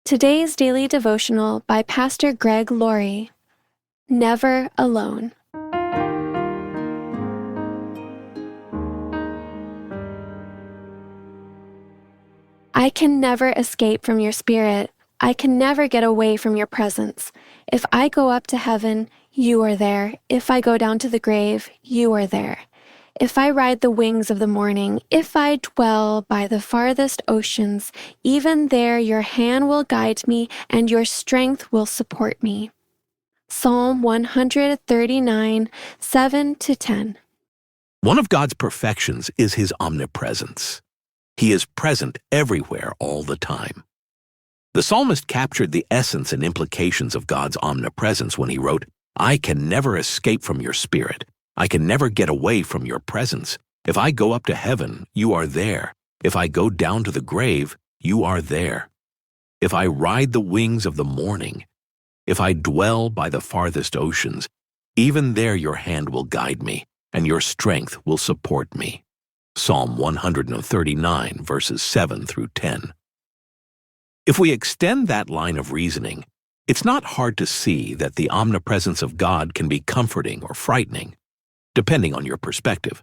Today's daily devotional by Pastor Greg Laurie. Never alone. I can never escape from your spirit. I can never get away from your presence. If I go up to heaven, you are there. If I go down to the grave, you are there. If I ride the wings of the morning, if I dwell by the farthest oceans, even there your hand will guide me and your strength will support me. Psalm 139, 7-10. One of God's perfections is His omnipresence. He is present everywhere all the time. The psalmist captured the essence and implications of God's omnipresence when he wrote, "I can never escape from your spirit. I can never get away from your presence. If I go up to heaven, you are there. If I go down to the grave, you are there. If I ride the wings of the morning, if I dwell by the farthest oceans, even there your hand will guide me, and your strength will support me." Psalm 139, verses 7-10. If we extend that line of reasoning, it's not hard to see that the omnipresence of God can be comforting or frightening, depending on your perspective.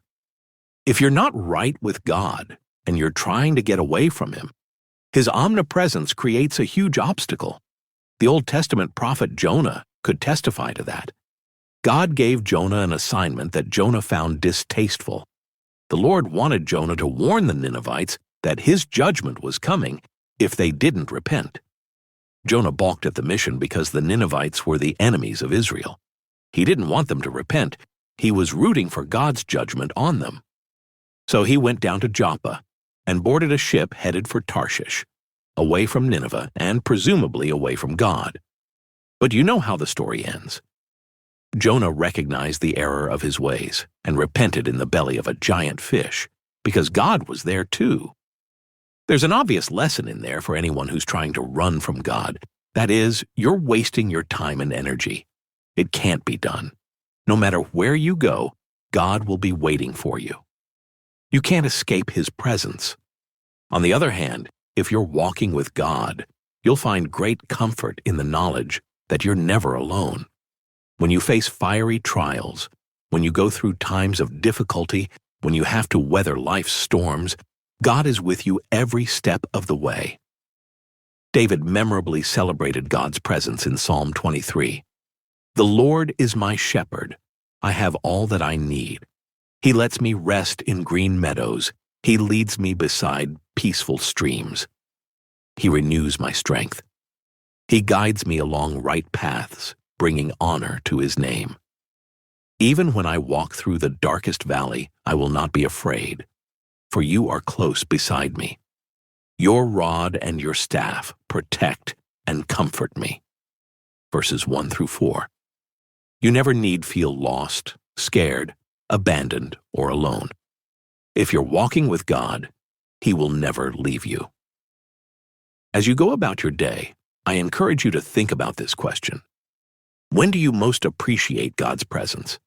If you're not right with God and you're trying to get away from Him, His omnipresence creates a huge obstacle. The Old Testament prophet Jonah could testify to that. God gave Jonah an assignment that Jonah found distasteful. The Lord wanted Jonah to warn the Ninevites that His judgment was coming if they didn't repent. Jonah balked at the mission because the Ninevites were the enemies of Israel. He didn't want them to repent. He was rooting for God's judgment on them. So he went down to Joppa and boarded a ship headed for Tarshish, away from Nineveh and presumably away from God. But you know how the story ends. Jonah recognized the error of his ways and repented in the belly of a giant fish, because God was there too. There's an obvious lesson in there for anyone who's trying to run from God. That is, you're wasting your time and energy. It can't be done. No matter where you go, God will be waiting for you. You can't escape His presence. On the other hand, if you're walking with God, you'll find great comfort in the knowledge that you're never alone. When you face fiery trials, when you go through times of difficulty, when you have to weather life's storms, God is with you every step of the way. David memorably celebrated God's presence in Psalm 23. "The Lord is my shepherd. I have all that I need. He lets me rest in green meadows. He leads me beside peaceful streams. He renews my strength. He guides me along right paths, bringing honor to His name. Even when I walk through the darkest valley, I will not be afraid, for you are close beside me. Your rod and your staff protect and comfort me." Verses 1-4. You never need feel lost, scared, abandoned, or alone. If you're walking with God, He will never leave you. As you go about your day, I encourage you to think about this question. When do you most appreciate God's presence?